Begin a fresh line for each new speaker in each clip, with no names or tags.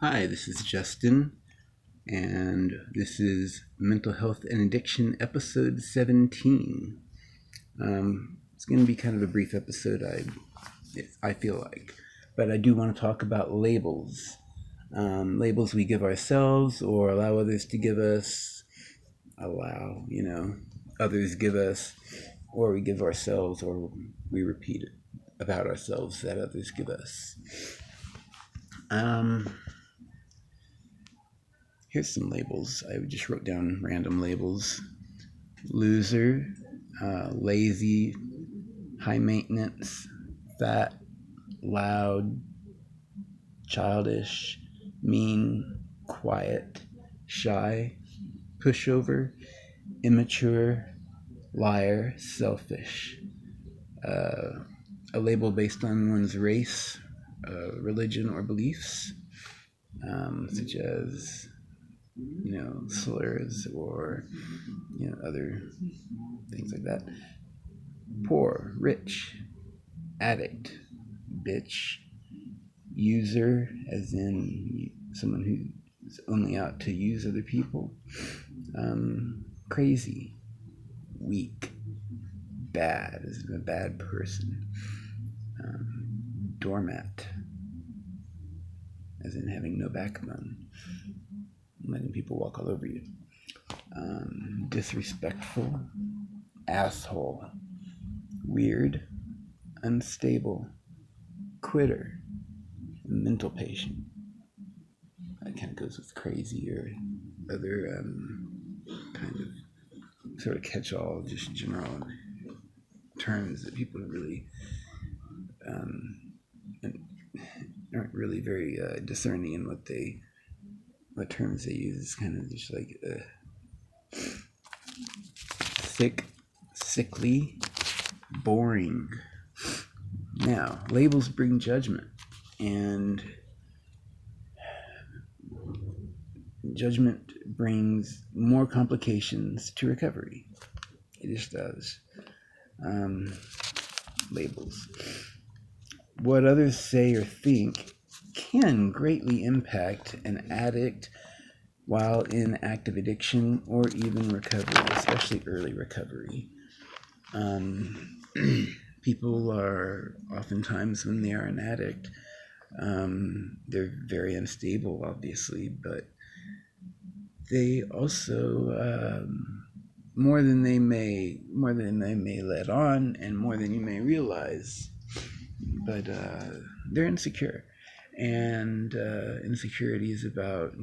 Hi, this is Justin, and this is Mental Health and Addiction, episode 17. It's going to be kind of a brief episode, I feel like, but I do want to talk about labels. Labels we give ourselves or allow others to give us, others give us, or we give ourselves, or we repeat it about ourselves that others give us. Here's some labels. I just wrote down random labels. Loser, lazy, high maintenance, fat, loud, childish, mean, quiet, shy, pushover, immature, liar, selfish. A label based on one's race, religion, or beliefs, such as slurs or other things like that. Poor, rich, addict, bitch, user, as in someone who's only out to use other people, crazy, weak, bad, as in a bad person, doormat, as in having no backbone, letting people walk all over you, disrespectful, asshole, weird, unstable, quitter, mental patient. That kind of goes with crazy or other kind of sort of catch-all, just general terms that people really aren't really very discerning in what terms they use. It's kind of just like sick, sickly, boring. Now, labels bring judgment, and judgment brings more complications to recovery. It just does. Labels. What others say or think can greatly impact an addict while in active addiction or even recovery, especially early recovery. People are oftentimes, when they are an addict, they're very unstable, obviously, but they also, more than they may let on, and more than you may realize, but they're insecure, and insecurity is about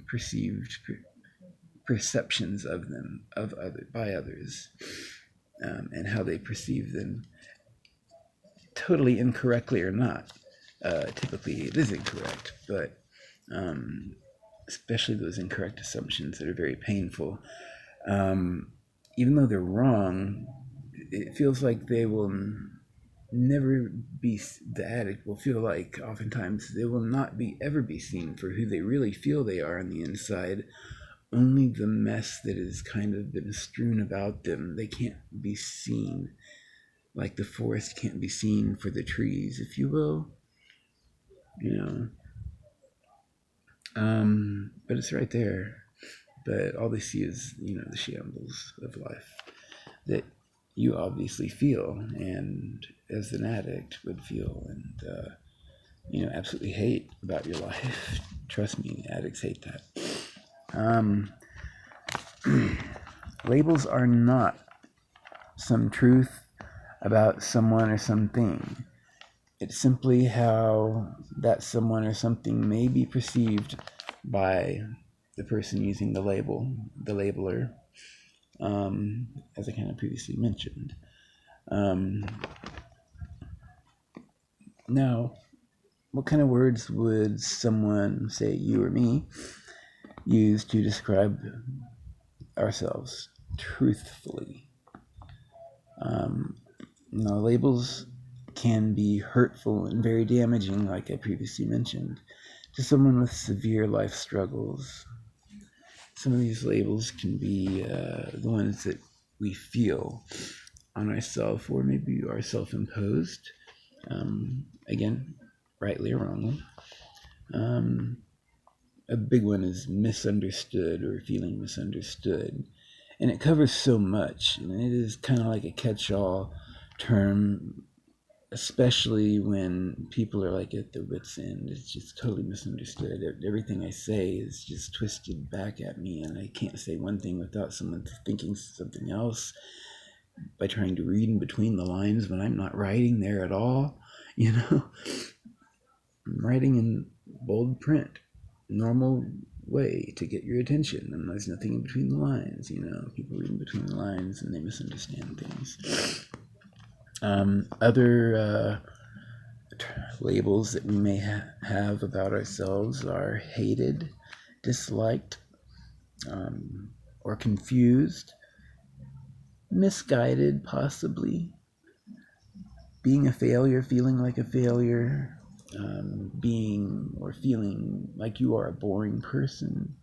perceived perceptions of them by others, and how they perceive them, totally incorrectly or not. Typically it is incorrect, but especially those incorrect assumptions that are very painful, even though they're wrong, it feels like they will never be, the addict will feel like oftentimes they will not ever be seen for who they really feel they are on the inside. Only the mess that has kind of been strewn about them. They can't be seen, like the forest can't be seen for the trees, if you will. But it's right there. But all they see is, the shambles of life that you obviously feel, and as an addict would feel, and absolutely hate about your life. Trust me, addicts hate that. Labels are not some truth about someone or something. It's simply how that someone or something may be perceived by the person using the label, the labeler, as I kind of previously mentioned. Now, what kind of words would someone, say you or me, use to describe ourselves truthfully? Labels can be hurtful and very damaging, like I previously mentioned, to someone with severe life struggles. Some of these labels can be the ones that we feel on ourselves, or maybe are self-imposed, again, rightly or wrongly. a big one is misunderstood or feeling misunderstood. And it covers so much, and it is kind of like a catch-all term, especially when people are like at their wits' end. It's just totally misunderstood. Everything I say is just twisted back at me, and I can't say one thing without someone thinking something else by trying to read in between the lines when I'm not writing there at all. I'm writing in bold print, normal way to get your attention, and there's nothing in between the lines. People read in between the lines and they misunderstand things. Other labels that we may have about ourselves are hated, disliked, or confused, misguided, possibly, being a failure, feeling like a failure, being or feeling like you are a boring person,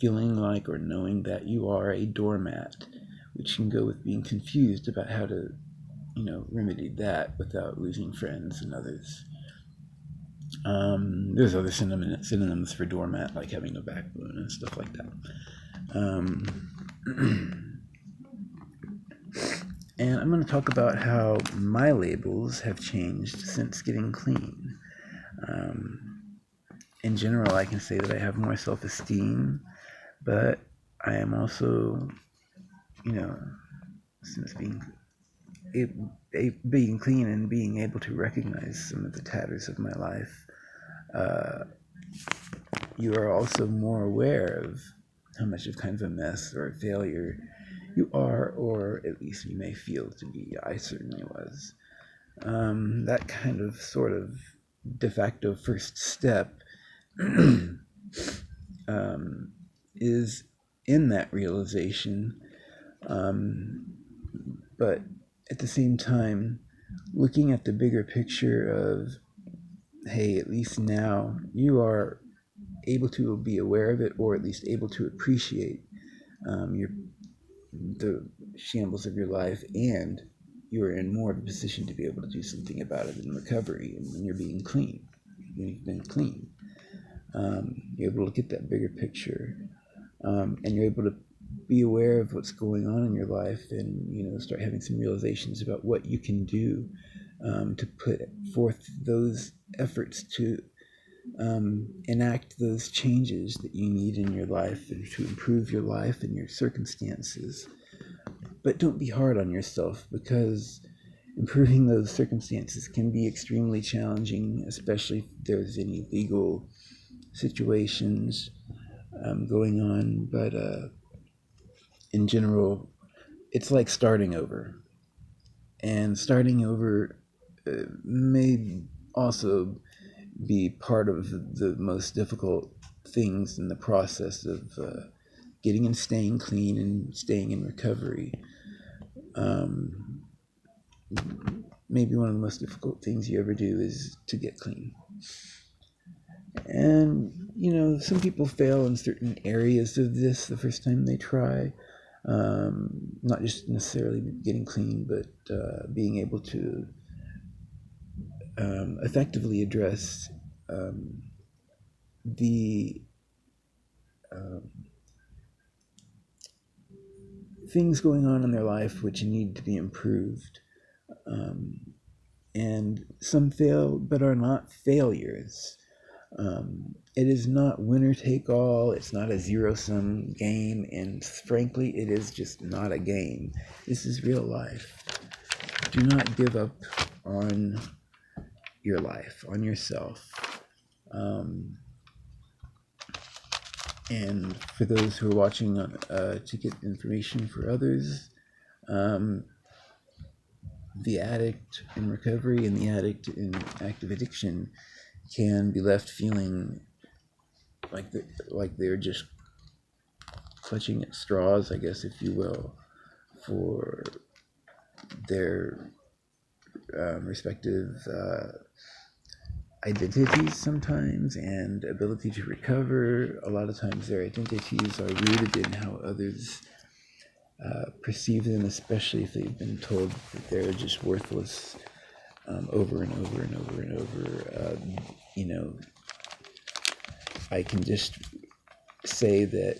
feeling like or knowing that you are a doormat, which can go with being confused about how to, remedy that without losing friends and others. There's other synonyms for doormat, like having no backbone and stuff like that. And I'm going to talk about how my labels have changed since getting clean. In general, I can say that I have more self-esteem, but I am also, since being clean and being able to recognize some of the tatters of my life, you are also more aware of how much of kind of a mess or a failure you are, or at least you may feel to be. I certainly was. That kind of sort of de facto first step is in that realization, but at the same time, looking at the bigger picture of, hey, at least now you are able to be aware of it, or at least able to appreciate the shambles of your life, and you're in more of a position to be able to do something about it in recovery. And when you're being clean, when you've been clean, you're able to look at that bigger picture, and you're able to be aware of what's going on in your life, and start having some realizations about what you can do to put forth those efforts to enact those changes that you need in your life and to improve your life and your circumstances. But don't be hard on yourself, because improving those circumstances can be extremely challenging, especially if there's any legal situations going on. But in general, it's like starting over. And starting over may also be part of the most difficult things in the process of getting and staying clean and staying in recovery. Maybe one of the most difficult things you ever do is to get clean. And, some people fail in certain areas of this the first time they try. Not just necessarily getting clean, but being able to effectively address the things going on in their life which need to be improved. And some fail, but are not failures. It is not winner take all. It's not a zero-sum game, and frankly, it is just not a game. This is real life. Do not give up on your life, on yourself. And for those who are watching to get information for others, the addict in recovery and the addict in active addiction can be left feeling like they're just clutching at straws, I guess, if you will, for their respective identities sometimes and ability to recover. A lot of times their identities are rooted in how others perceive them, especially if they've been told that they're just worthless over and over and over and over. I can just say that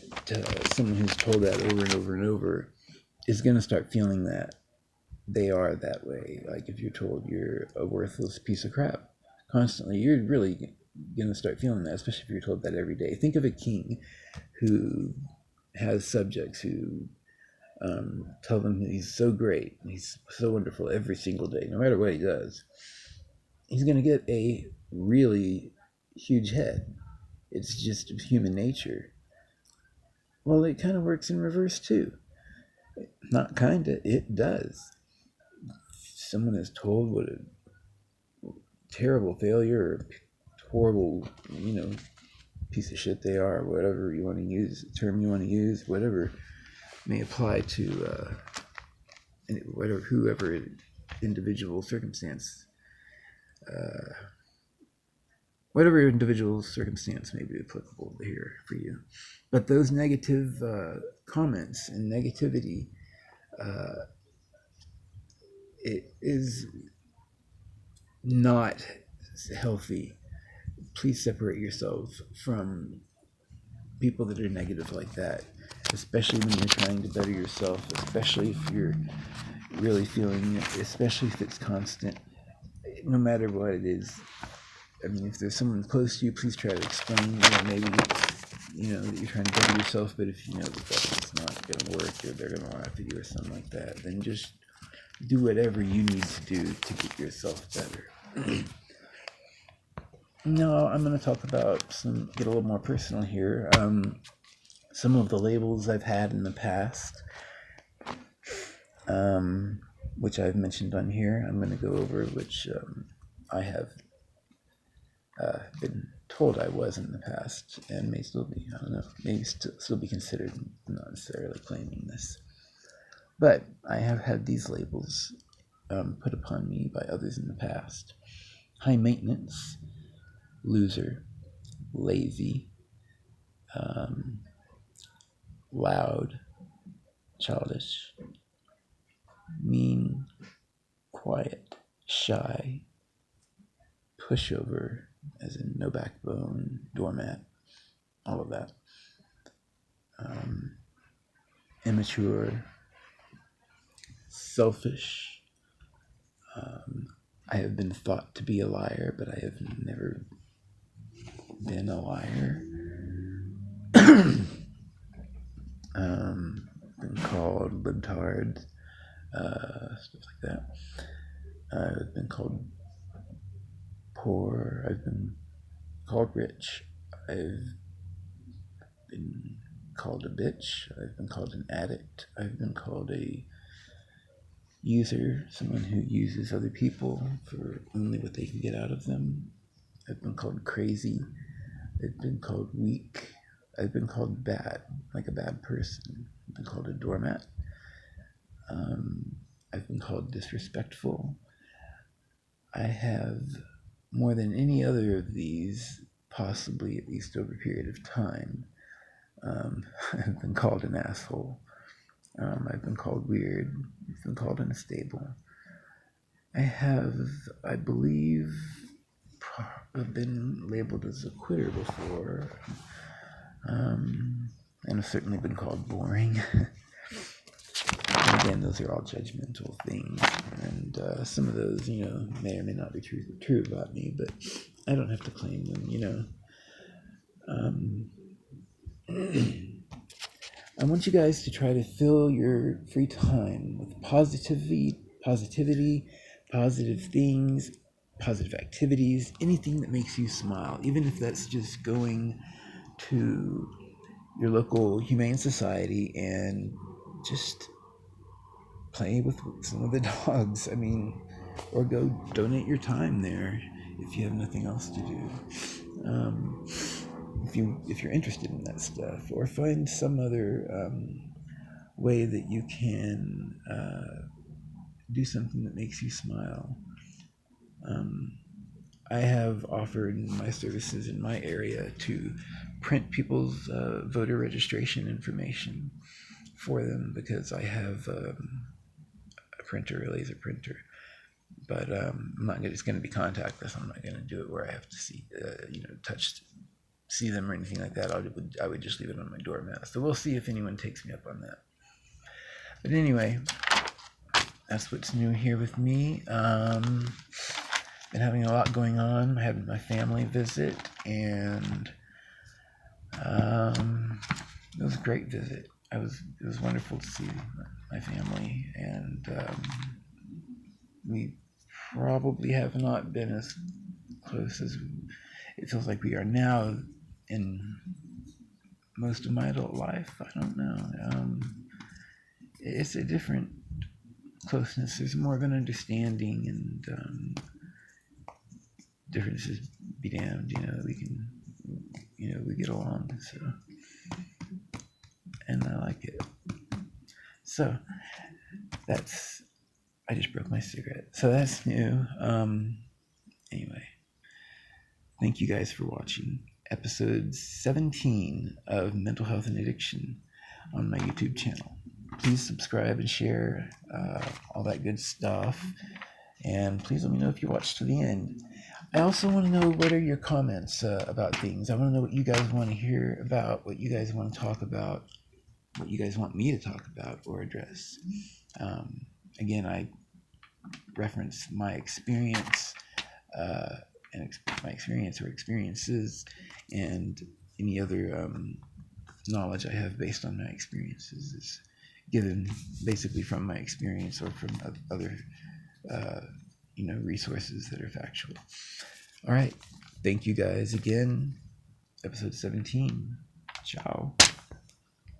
someone who's told that over and over and over is going to start feeling that they are that way. Like if you're told you're a worthless piece of crap constantly, you're really going to start feeling that, especially if you're told that every day. Think of a king who has subjects who tell them he's so great, he's so wonderful every single day, no matter what he does. He's going to get a really huge head. It's just human nature. Well, it kind of works in reverse too. Not kinda, it does. Someone is told what a terrible failure or horrible, piece of shit they are, whatever you want to use, term you want to use, whatever may apply to whoever individual circumstance, whatever individual circumstance may be applicable here for you. But those negative comments and negativity, it is not healthy. Please separate yourself from people that are negative like that, especially when you're trying to better yourself, especially if you're really feeling it, especially if it's constant, no matter what it is. I mean, if there's someone close to you, please try to explain, maybe, that you're trying to better yourself, but if you know that that's not going to work or they're going to laugh at you or something like that, then just do whatever you need to do to get yourself better. No, I'm going to talk about get a little more personal here. Some of the labels I've had in the past, which I've mentioned on here. I'm going to go over which I have been told I was in the past and may still be. I don't know, maybe still be considered. I'm not necessarily claiming this. But I have had these labels put upon me by others in the past. High maintenance, loser, lazy, loud, childish, mean, quiet, shy, pushover, as in no backbone, doormat, all of that. Immature, selfish. I have been thought to be a liar, but I have never been a liar. Been called libtard, stuff like that. I've been called poor. I've been called rich. I've been called a bitch. I've been called an addict. I've been called a user, someone who uses other people for only what they can get out of them. I've been called crazy. I've been called weak. I've been called bad, like a bad person. I've been called a doormat. I've been called disrespectful. I have, more than any other of these, possibly at least over a period of time, I've been called an asshole. I've been called weird. I've been called unstable. I have, I believe, been labeled as a quitter before. And I've certainly been called boring. And again, those are all judgmental things, and some of those, may or may not be true about me, but I don't have to claim them, I want you guys to try to fill your free time with positivity, positive things, positive activities, anything that makes you smile, even if that's just going to your local humane society and just play with some of the dogs. I mean, or go donate your time there if you have nothing else to do. If you're interested in that stuff, or find some other way that you can do something that makes you smile. I have offered my services in my area to print people's voter registration information for them, because I have a laser printer, but I'm not just going to be contactless. I'm not going to do it where I have to see, touch see them or anything like that. I would just leave it on my doormat. So we'll see if anyone takes me up on that. But anyway, that's what's new here with me. Been having a lot going on. I had my family visit, and it was a great visit. It was wonderful to see my family, and we probably have not been as close as it feels like we are now in most of my adult life. I don't know. It's a different closeness. There's more of an understanding, and differences be damned. We can, we get along. So, and I like it. So I just broke my cigarette. So that's new. Anyway, thank you guys for watching episode 17 of Mental Health and Addiction on my YouTube channel. Please subscribe and share, all that good stuff. And please let me know if you watched to the end. I also want to know, what are your comments about things? I want to know what you guys want to hear about, what you guys want to talk about, what you guys want me to talk about or address. Again, I reference my experience, my experience or experiences, and any other knowledge I have based on my experiences is given basically from my experience or from other resources that are factual. All right. Thank you guys again. Episode 17. Ciao.